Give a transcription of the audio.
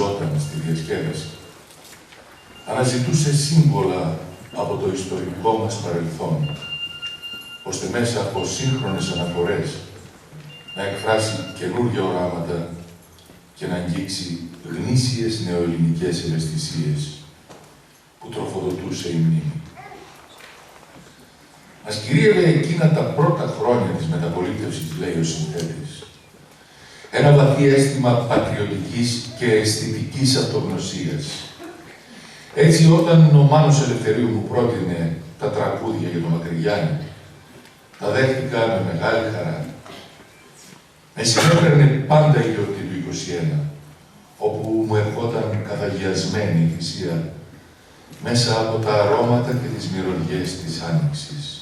βασιζόταν στη διασκέδαση. Αναζητούσε σύμβολα από το ιστορικό μας παρελθόν, ώστε μέσα από σύγχρονες αναφορές να εκφράσει καινούργια οράματα και να αγγίξει γνήσιες νεοελληνικές ευαισθησίες που τροφοδοτούσε η μνήμη. Μας κυρίευε εκείνα τα πρώτα χρόνια της μεταπολίτευσης, λέει ο συνθέτης, ένα βαθύ αίσθημα πατριωτικής και αισθητικής αυτογνωσίας. Έτσι, όταν ο Μάνος Ελευθερίου μου πρότεινε τα τραγούδια για τον Μακρυγιάννη, τα δέχτηκα με μεγάλη χαρά. Με συνέφερνε πάντα η γιορτή του 21, όπου μου ερχόταν καθαγιασμένη η θυσία μέσα από τα αρώματα και τις μυρωδιές της Άνοιξης.